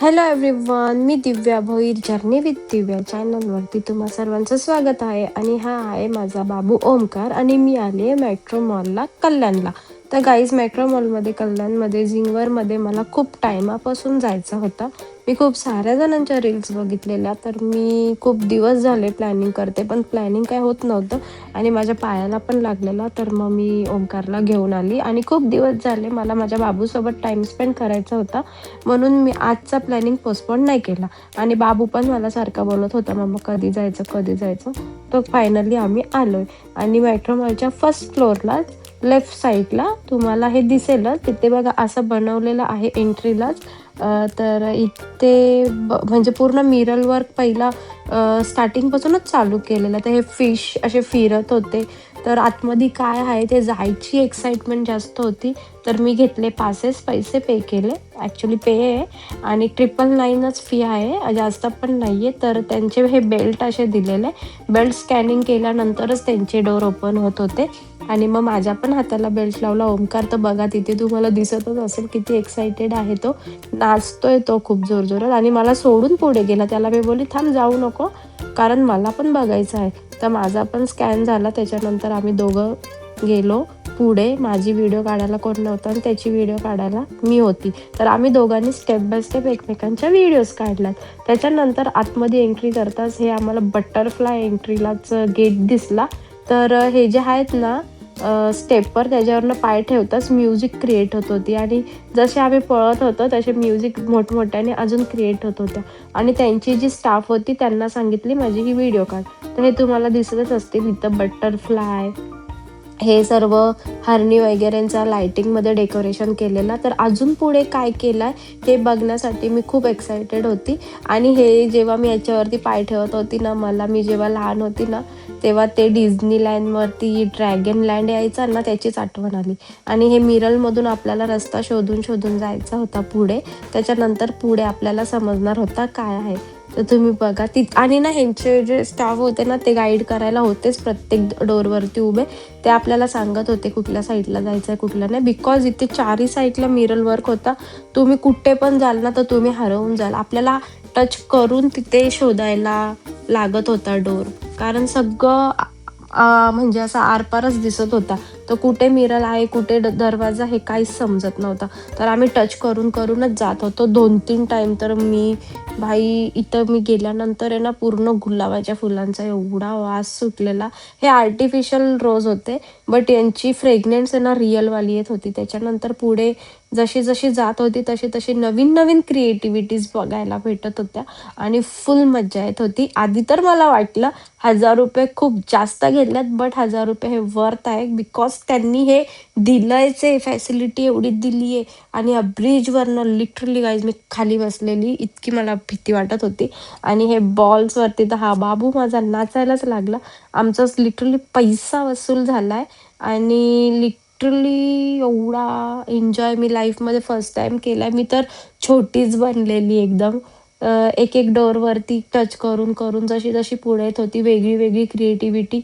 Hello everyone, मी Divya Bhoir journey with Divya चॅनलवरती तुम्हा सर्वांचं स्वागत आहे. आणि हा आहे माझा बाबू ओमकार आणि मी आले मेट्रो मॉलला कल्याणला. तर गाईज, मेट्रो मॉलमध्ये कल्याणमध्ये झिंगवरमध्ये मला खूप टायमापासून जायचं होतं. मी खूप साऱ्या जणांच्या रील्स बघितलेल्या, तर मी खूप दिवस झाले प्लॅनिंग करते, पण प्लॅनिंग काय होत नव्हतं आणि माझ्या पायाला पण लागलेला. तर मग मी ओमकारला घेऊन आली आणि खूप दिवस झाले मला माझ्या बाबूसोबत टाईम स्पेंड करायचा होता, म्हणून मी आजचा प्लॅनिंग पोस्टपोन नाही केला. आणि बाबू पण मला सारखा बोलत होता, मम्मा कधी जायचं कधी जायचं. तो फायनली आम्ही आलोय. आणि मेट्रो मॉलच्या फर्स्ट फ्लोअरला लेफ्ट साईडला तुम्हाला हे दिसेलच, तिथे बघा असं बनवलेलं आहे एंट्रीलाच. तर इथे म्हणजे पूर्ण मिरर वर्क पहिला स्टार्टिंगपासूनच चालू केलेलं. तर हे फिश असे फिरत होते, तर आतमध्ये काय आहे ते जायची एक्साइटमेंट जास्त होती. तर मी घेतले पासेस, पैसे पे केले, ॲक्च्युली पे आहे. आणि 999च फी आहे, जास्त पण नाही आहे. तर त्यांचे हे बेल्ट असे दिलेले, बेल्ट स्कॅनिंग केल्यानंतरच त्यांचे डोर ओपन होत होते. आणि मग माझ्या पण हाताला बेल्ट लावला. ओमकार तर बघा तिथे तुम्हाला दिसतच असेल किती एक्साइटेड आहे, तो नाचतोय तो खूप जोरजोरात आणि मला सोडून पुढे गेला. त्याला मी बोलली थांब, जाऊ नको, कारण मला पण बघायचं आहे. तर माझा पण स्कॅन झाला. त्याच्यानंतर आम्ही दोघं गेलो पुढे. माझी व्हिडिओ काढायला कोण नव्हतं आणि त्याची व्हिडिओ काढायला मी होती. तर आम्ही दोघांनी स्टेप बाय स्टेप एकमेकांच्या व्हिडिओज काढल्यात. त्याच्यानंतर आतमध्ये एंट्री करताच हे आम्हाला बटरफ्लाय एंट्रीलाच गेट दिसला. तर हे जे आहेत ना स्टेपवर, त्याच्यावरनं पाय ठेवताच म्युझिक क्रिएट होत होती आणि जसे आम्ही पळत होतो तसे म्युझिक मोठमोठ्याने अजून क्रिएट होत होत्या. आणि त्यांची जी स्टाफ होती त्यांना सांगितली माझी ही व्हिडिओ काढ. तर हे तुम्हाला दिसतच असतील इथं बटरफ्लाय, हे सर्व हरणी वगैरेंचा लाइटिंगमध्ये डेकोरेशन केलेला. तर अजून पुढे काय केलं आहे हे बघण्यासाठी मी खूप एक्सायटेड होती. आणि हे जेव्हा मी याच्यावरती पाय ठेवत होती ना, मी जेव्हा लहान होती ना, तेव्हा ते डिझनीलँडवरती ड्रॅगन लँड यायचा ना, त्याचीच आठवण आली. आणि हे मिरलमधून आपल्याला रस्ता शोधून शोधून जायचा होता पुढे. त्याच्यानंतर पुढे आपल्याला समजणार होता काय आहे. तर तुम्ही बघा आणि ना ह्यांचे जे स्टाफ होते ना, ते गाईड करायला होतेच प्रत्येक डोरवरती उभे. ते आपल्याला सांगत होते कुठल्या साईडला जायचं आहे कुठल्या नाही, बिकॉज इथे चारही साईडला मिरर वर्क होता. तुम्ही कुठे पण जाल ना तर तुम्ही हरवून जाल. आपल्याला टच करून तिथे शोधायला लागत होता डोर, कारण सगळं म्हणजे असं आरपारच दिसत होता. तर कुठे मिरर आहे कुठे दरवाजा हे काहीच समजत नव्हता. तर आम्ही टच करून करूनच जात होतो 2-3 टाईम. तर इथं मी गेल्यानंतर आहे ना, पूर्ण गुलाबाच्या फुलांचा एवढा वास सुटलेला. हे आर्टिफिशियल रोज होते, बट यांची फ्रेग्रन्स आहे ना रिअलवाली येत होती. त्याच्यानंतर पुढे जशी जशी जात होती तशी तशी नवीन नवीन क्रिएटिव्हिटीज बघायला भेटत होत्या आणि फुल मज्जा येत होती. आधी तर मला वाटलं 1000 रुपये खूप जास्त घेतल्यात, बट 1000 रुपये हे वर्थ आहे, बिकॉज त्यांनी हे दिलंयचे फॅसिलिटी एवढी दिली आहे. आणि या ब्रिजवरनं लिटरली गाईज मी खाली बसलेली, इतकी मला भीती वाटत होती. आणि हे बॉल्सवरती तर हा बाबू माझा नाचायलाच लागला. आमचाच लिटरली पैसा वसूल झालाय. आणि लिटरली एवढा एन्जॉय मी लाईफमध्ये फर्स्ट टाइम केलाय. मी तर छोटीच बनलेली एकदम. एक एक डोरवरती टच करून करून जशी जशी पुढे येत होती वेगळी वेगळी क्रिएटिव्हिटी.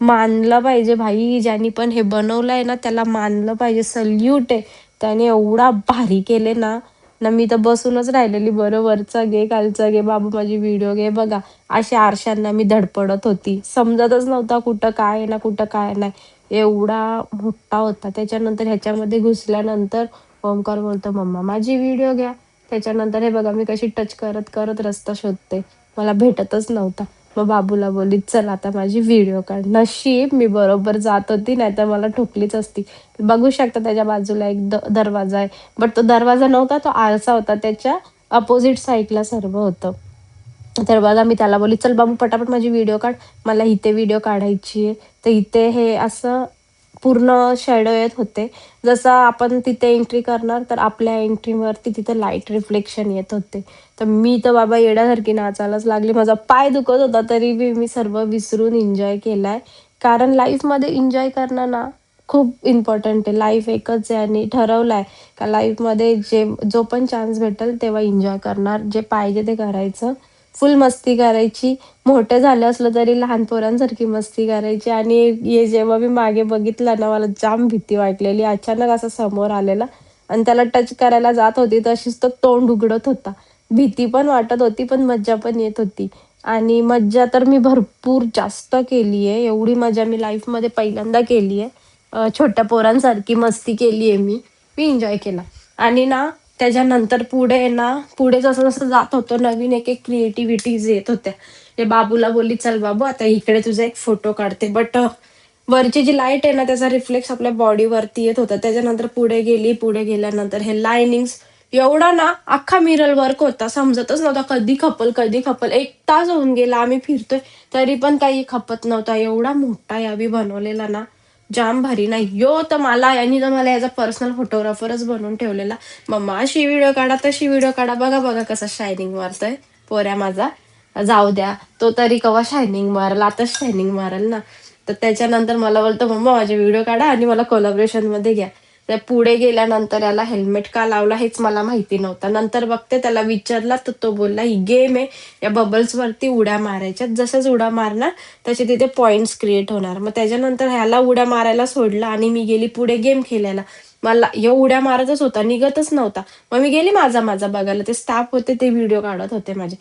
मानलं पाहिजे भाई, ज्यांनी पण हे बनवलंय ना त्याला मानलं पाहिजे, सल्यूट आहे. त्याने एवढा भारी केले ना ना मी तर बसूनच राहिलेली, बरं वरचा घे खालचा घे बाबू माझी व्हिडिओ घे. बघा अशा आरशांना मी धडपडत होती, समजतच नव्हता कुठं काय आहे ना कुठं काय नाही, एवढा मोठा होता. त्याच्यानंतर ह्याच्यामध्ये घुसल्यानंतर ओमकार बोलतो मम्मा माझी व्हिडिओ घ्या. त्याच्यानंतर हे बघा मी कशी टच करत करत रस्ता शोधते, मला भेटतच नव्हता. मग बाबूला बोलली चल आता माझी व्हिडिओ काढ. नशीब मी बरोबर जात होती, नाही तर मला ठोकलीच असती. बघू शकता त्याच्या बाजूला एक दरवाजा आहे, बट तो दरवाजा नव्हता, तो आरसा होता. त्याच्या अपोजिट साईडला सर्व होतं. तर बघा मी त्याला बोलली चल बाबू पटापट माझी व्हिडिओ काढ, मला इथे व्हिडिओ काढायची आहे. तर इथे हे असं पूर्ण शॅडो येत होते. जसं आपण तिथे एंट्री करणार तर आपल्या एंट्रीवरती तिथे लाईट रिफ्लेक्शन येत होते. तर मी तर बाबा येण्यासारखी नाचायलाच लागली. माझा पाय दुखत होता तरी मी सर्व विसरून एन्जॉय केलाय. कारण लाईफमध्ये एन्जॉय करणं ना खूप इम्पॉर्टंट आहे. लाईफ एकच आहे आणि ठरवलंय का लाईफमध्ये जो पण चान्स भेटेल तेव्हा एन्जॉय करणार, जे पाहिजे ते करायचं, फुल मस्ती करायची. मोठे झाले असलं तरी लहान पोरांसारखी मस्ती करायची. आणि हे जेव्हा मी मागे बघितलं ना मला जाम भीती वाटलेली. अचानक असं समोर आलेला आणि त्याला टच करायला जात होती तशीच तो तोंड उघडत होता. भीती पण वाटत होती, पण मज्जा पण येत होती. आणि मज्जा तर मी भरपूर जास्त केली आहे. एवढी मजा मी लाईफमध्ये पहिल्यांदा केली आहे. छोट्या पोरांसारखी मस्ती केली आहे मी. मी एन्जॉय केला. आणि ना त्याच्यानंतर पुढे ना, पुढे जसं-जसं जात होतो नवीन एक-एक क्रिएटिव्हिटीज येत होत्या. ते बाबूला बोलली, "चल बाबू आता इकडे तुझा एक फोटो काढते." बट वरची जी लाईट आहे ना, त्याचा रिफ्लेक्स आपल्या बॉडीवरती येत होता. त्याच्यानंतर पुढे गेली, पुढे गेल्यानंतर हे लायनिंग्स एवढा ना अख्खा मिरर वर्क होता. समजतच नव्हता कधी खपल, कधी खपल. 1 तास होऊन गेला आम्ही फिरतोय, तरी पण काही खपत नव्हता. एवढा मोठा यावी बनवलेला ना, जाम भारी ना. तर मला यांनी तर मला याचा पर्सनल फोटोग्राफरच बनवून ठेवलेला. "मम्मा अशी व्हिडिओ काढा, तशी व्हिडिओ काढा. बघा, बघा कसा शायनिंग मारतोय पोऱ्या माझा. जाऊ द्या, तो तरी केव्हा शायनिंग मारेल, आताच शायनिंग मारेल ना." तर त्याच्यानंतर मला बोलतो, "मम्मा माझे व्हिडिओ काढा आणि मला कोलॅबोरेशनमध्ये घ्या." तर पुढे गेल्यानंतर याला हेल्मेट का लावला हेच मला माहिती नव्हतं. नंतर बघते त्याला विचारलं तर तो बोलला, "ही गेम आहे. या बबल्सवरती उड्या मारायच्या. जसंच उड्या मारणार तसे तिथे पॉइंट्स क्रिएट होणार." मग त्याच्यानंतर ह्याला उड्या मारायला सोडलं आणि मी गेली पुढे गेम खेळायला. मला ह्यो उड्या मारतच होता, निघतच नव्हता. मग मी गेली माझा बघायला. ते स्टाफ होते ते व्हिडिओ काढत होते माझे.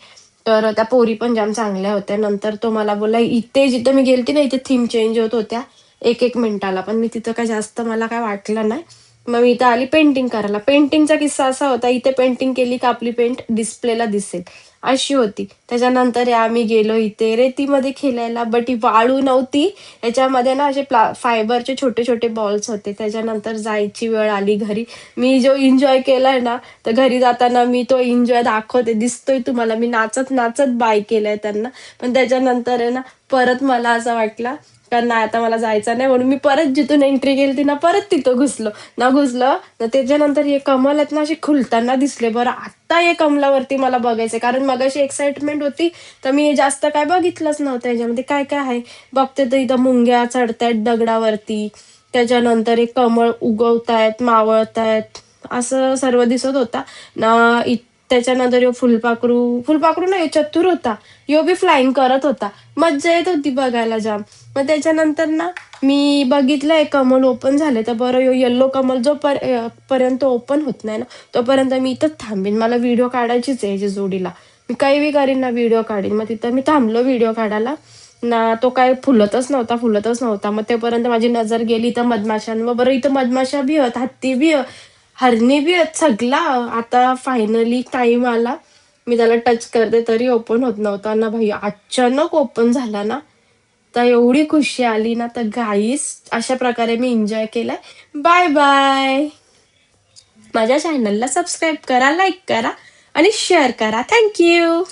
तर त्या पोरी पण जाम चांगल्या होत्या. नंतर तो मला बोलला, "इथे जिथं मी गेलते ना, इथे थीम चेंज होत होत्या 1-1 मिनिटाला." पण मी तिथं काही जास्त मला काय वाटलं नाही. मग मी इथं आली पेंटिंग करायला. पेंटिंगचा किस्सा असा होता, इथे पेंटिंग केली का आपली पेंट डिस्प्लेला दिसेल, अशी होती. त्याच्यानंतर आम्ही गेलो इथे रेतीमध्ये खेळायला, बट ही वाळू नव्हती. त्याच्यामध्ये ना असे फायबरचे छोटे-छोटे बॉल्स होते. त्याच्यानंतर जायची वेळ आली घरी. मी जो एन्जॉय केलाय ना, तर घरी जाताना मी तो एन्जॉय दाखवते. दिसतोय तुम्हाला मी नाचत-नाचत बाय केलंय त्यांना. पण त्याच्यानंतर आहे ना, परत मला असं वाटलं का नाही आता मला जायचं नाही म्हणून मी परत जिथून एंट्री केली ना, परत तिथं घुसलो. घुसलं तर त्याच्यानंतर हे कमल आहेत ना, असे खुलताना दिसले. बरं आता हे कमलावरती मला बघायचंय कारण मगाशी एक्साइटमेंट होती, तर मी जास्त काय बघितलंच नव्हतं ह्याच्यामध्ये काय-काय आहे. बघते तर इथं मुंग्या चढतायत दगडावरती. त्याच्यानंतर एक कमळ उगवतायत, मावळतायत असं सर्व दिसत होता. ना त्याच्यानंतर ह्यो फुलपाखरू नाही चतुर होता. ह्यो बी फ्लाइंग करत होता. मज्जा येत होती बघायला जाम. मग त्याच्यानंतर ना मी बघितलंय कमल ओपन झाले तर बरं ह्यो येल्लो कमल पर्यंत ओपन होत नाही ना, तोपर्यंत मी इथंच थांबीन. मला व्हिडिओ काढायचीच आहे ह्याच्या जोडीला. मी काही बी करीन ना व्हिडिओ काढीन. मग तिथं मी थांबलो व्हिडिओ काढायला. ना तो काय फुलतच नव्हता. मग तोपर्यंत माझी नजर गेली तर मधमाशांवर. बरं इथं मधमाशा बी आहेत, हत्ती बी हरणी बी आहेत सगळा. आता फायनली टाईम आला. मी त्याला टच करते तरी ओपन होत नव्हता ना भाई. अचानक ओपन झाला ना, तर एवढी खुशी आली ना. तर गाईस अशा प्रकारे मी एन्जॉय केलाय. Bye bye. माझ्या चॅनलला सबस्क्राईब करा, लाईक करा आणि शेअर करा. Thank you.